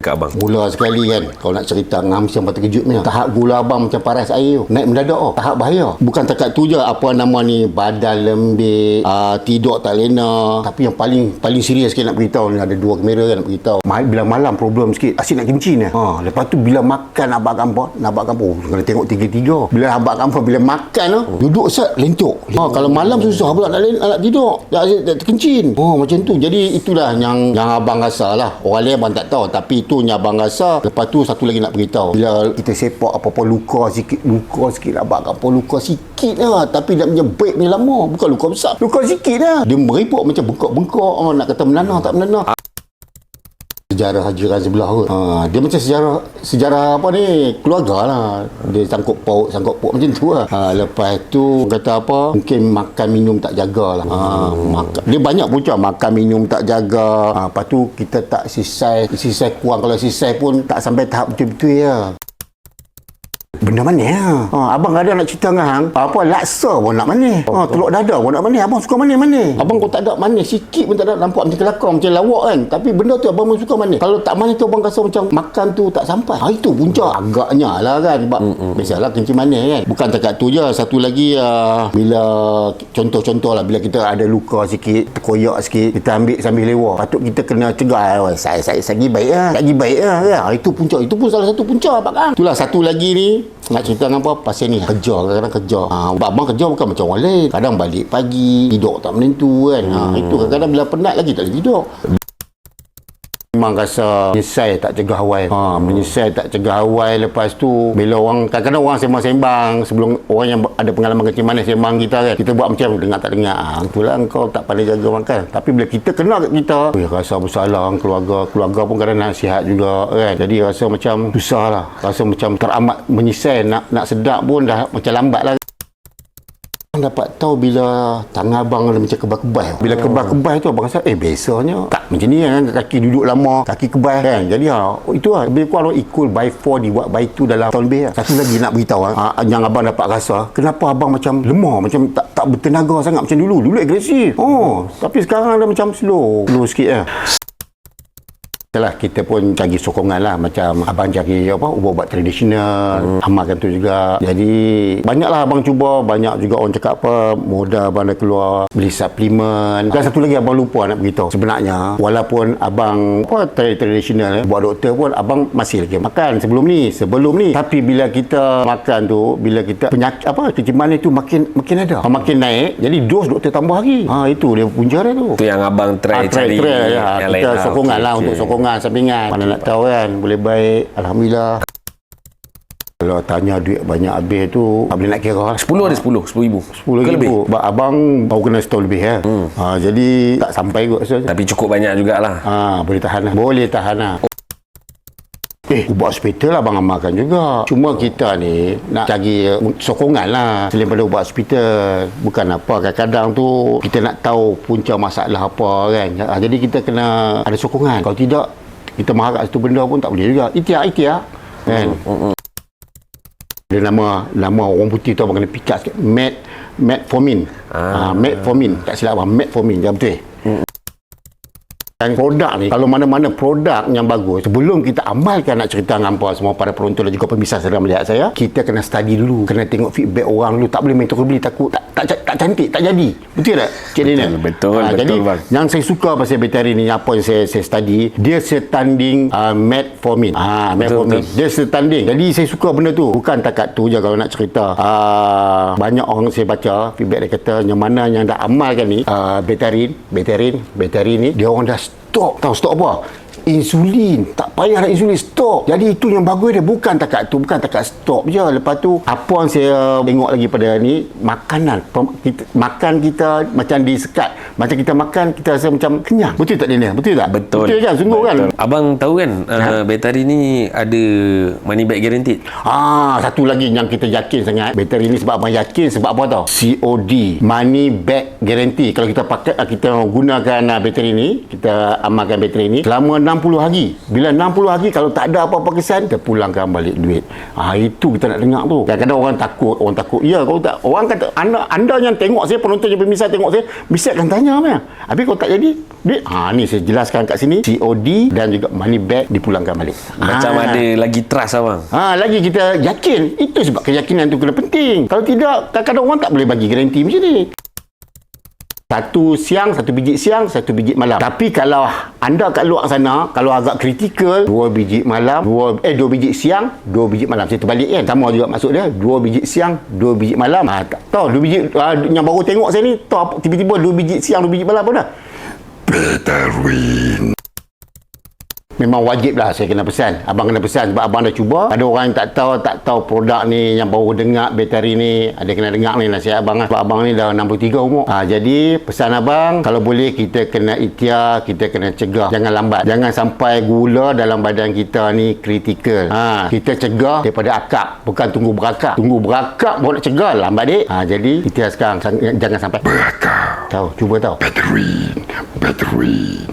kat abang? Mula sekali kan, kalau nak cerita ngam siapa terkejut punya. Tahap gula abang macam paras air tu. Naik mendadak oh. Tahap bahaya. Bukan takat tu je apa nama ni, badan lembik, tidur tak lena. Tapi yang paling serius sikit nak beritahu ni, ada 2 kamera kan nak beritahu. Bila malam problem sikit, asyik nak kencing lepas tu bila makan abang kampung kena tengok 3-3. Bila abang kampung bila makan duduk set lentuk. Kalau malam susah pula nak tidur. Tak terkencing. Macam tu. Jadi itulah yang abang rasa lah. Orang lain abang tak tahu, tapi itu yang abang rasa. Lepas tu satu lagi nak beritahu, bila kita sepak apa-apa luka sikit lah abang kampung, luka sikit lah, tapi nak punya baik punya lama, bukan luka besar, luka sikit lah. Dia meripuk macam bengkok-bengkok, nak kata menanah tak menanah. Sejarah jiran sebelah tu. Dia macam sejarah apa ni, keluarga lah. Dia sangkut paut macam tu lah. Lepas tu kata apa, mungkin makan minum tak jaga lah. Dia banyak punca, makan minum tak jaga. Lepas tu kita tak sisai kurang. Kalau sisai pun tak sampai tahap betul-betul ya. Benda manis abang ada nak cerita dengan hang, apa laksa pun nak manis, telur dada pun nak manis. Abang suka manis. Abang kau tak ada manis sikit pun tak ada, nampak macam kelakar, macam lawak kan, tapi benda tu abang suka manis. Kalau tak manis tu abang rasa macam makan tu tak sampai. Itu punca agaknya lah kan, sebab biasalah kencing manis kan. Bukan takat tu je, satu lagi bila contoh lah, bila kita ada luka sikit, terkoyak sikit, kita ambil sambil lewat, patut kita kena cegah. Saya lagi baik lah. Itu punca, itu pun salah satu punca abang kan. Itulah satu lagi ni nak cerita dengan apa, pasal ni kadang-kadang kerja. Abang kerja bukan macam orang lain, kadang balik pagi, tidur tak menentu kan. Itu kadang-kadang bila penat lagi tak boleh tidur. Memang rasa menyesal tak cegah awal. Menyesal tak cegah awal. Lepas tu bila orang, kadang-kadang orang sembang-sembang sebelum orang yang ada pengalaman kencing manis sembang kita kan, kita buat macam dengar tak dengar. Itulah kau tak pandai jaga makan. Tapi bila kita kena kat kita, rasa bersalah. Keluarga pun kadang nasihat juga kan. Jadi rasa macam susah lah. Rasa macam teramat menyesal. Nak sedap pun dah macam lambat lah. Dapat tahu bila tangan abang ada macam kebas-kebas. Bila kebas-kebas tu abang rasa biasanya tak macam ni kan, kaki duduk lama, kaki kebas kan. Jadi itu lah, lebih kurang ikut by 4 dibuat by 2 dalam tahun lebih lah. Satu lagi nak beritahu yang abang dapat rasa, kenapa abang macam lemah, macam tak bertenaga sangat macam dulu. Dulu agresif. Tapi sekarang dah macam slow sikit lah. Kita pun cari sokongan lah, macam abang cari ubat-ubat tradisional, amalkan tu juga. Jadi banyaklah abang cuba, banyak juga orang cakap modal abang dah keluar beli suplemen. Dan satu lagi abang lupa nak beritahu, sebenarnya walaupun abang tradisional buat doktor pun, abang masih lagi makan sebelum ni. Tapi bila kita makan tu, bila kita penyakit kencing manis tu makin ada, makin naik, jadi dos doktor tambah lagi. Itu dia punca dia tu. Tu yang abang try cari yang lain kita sokongan lah, untuk sokongan sampingan. Mana nak tahu kan, boleh baik. Alhamdulillah. Kalau tanya duit banyak habis tu, tak boleh nak kira. 10 ada 10,000. 10 lebih. Sebab abang baru kena setahun lebih ya. Jadi tak sampai kot rasa. Tapi cukup banyak jugalah. Boleh tahan lah. Boleh tahan lah. Ubat hospital abang amalkan juga. Cuma kita ni nak cari sokongan lah selain pada ubat hospital. Bukan apa, kadang-kadang tu kita nak tahu punca masalah apa kan. Jadi kita kena ada sokongan. Kalau tidak, kita mengharap satu benda pun tak boleh juga. Ikhtiar kan. Dia nama orang putih tu abang kena pick up sikit. Metformin. Metformin. Tak silap abang, Metformin. Jangan betul. Dan produk ni, kalau mana-mana produk yang bagus, sebelum kita amalkan, nak cerita dengan apa semua para penonton dan juga pemirsa sedang melihat saya, kita kena study dulu, kena tengok feedback orang dulu. Tak boleh main beli, takut tak cantik, tak jadi. Betul tak Cik Dina? Betul jadi bang. yang saya suka pasal bateri ni, apa yang saya study, dia setanding Metformin. Metformin dia setanding. Jadi saya suka benda tu. Bukan takat tu je. Kalau nak cerita, banyak orang saya baca feedback, dia kata yang mana yang dah amalkan ni, bateri ni, dia orang dah stop. Tahu stop apa? Insulin. Tak payah nak insulin, stop. Jadi itu yang bagus dia. Bukan takat stop je. Lepas tu apa yang saya tengok lagi pada ni, makanan makan kita macam disekat. Macam kita makan, kita rasa macam kenyang. Betul tak Dina? Betul tak? Betul kan? Sungguh kan? Abang tahu kan bateri ni ada money back guaranteed. Satu lagi yang kita yakin sangat bateri ni, sebab abang yakin sebab apa tau? COD, money back guarantee. Kalau kita pakai, kita gunakan bateri ni, kita amalkan bateri ni selama 60 hari. Bila 60 hari kalau tak ada apa-apa kesan, kita pulangkan balik duit. Itu kita nak dengar tu. Kadang-kadang orang takut. Ya, kalau tak, orang kata anda yang tengok saya, penonton yang pemirsa tengok saya, mesti akan tanya apa. Habis kalau tak jadi duit, ni saya jelaskan kat sini, COD dan juga money back dipulangkan balik. Macam ada lagi trust abang. Lagi kita yakin. Itu sebab keyakinan tu kena penting. Kalau tidak, kadang-kadang orang tak boleh bagi garanti macam ni. 1 siang, 1 biji siang, 1 biji malam. Tapi kalau anda kat luar sana, kalau agak kritikal, 2 biji malam, 2 biji siang, 2 biji malam. Saya terbalik kan. Sama juga maksud dia, 2 biji siang, 2 biji malam. Tak tahu 2 biji yang baru tengok saya ni, tahu tiba-tiba 2 biji siang, 2 biji malam pun dah. Betterwin. Memang wajib lah saya kena pesan. Abang kena pesan sebab abang dah cuba. Ada orang yang tak tahu produk ni, yang baru dengar bateri ni. Ada kena dengar ni nasihat abang lah. Sebab abang ni dah 63 umur. Jadi pesan abang, kalau boleh kita kena ikhtiar, kita kena cegah. Jangan lambat. Jangan sampai gula dalam badan kita ni kritikal. Kita cegah daripada akap. Bukan tunggu berakap. Tunggu berakap baru nak cegah. Lambat dek. Jadi ikhtiar sekarang. Jangan sampai berakap. Tahu, cuba tahu. Bateri.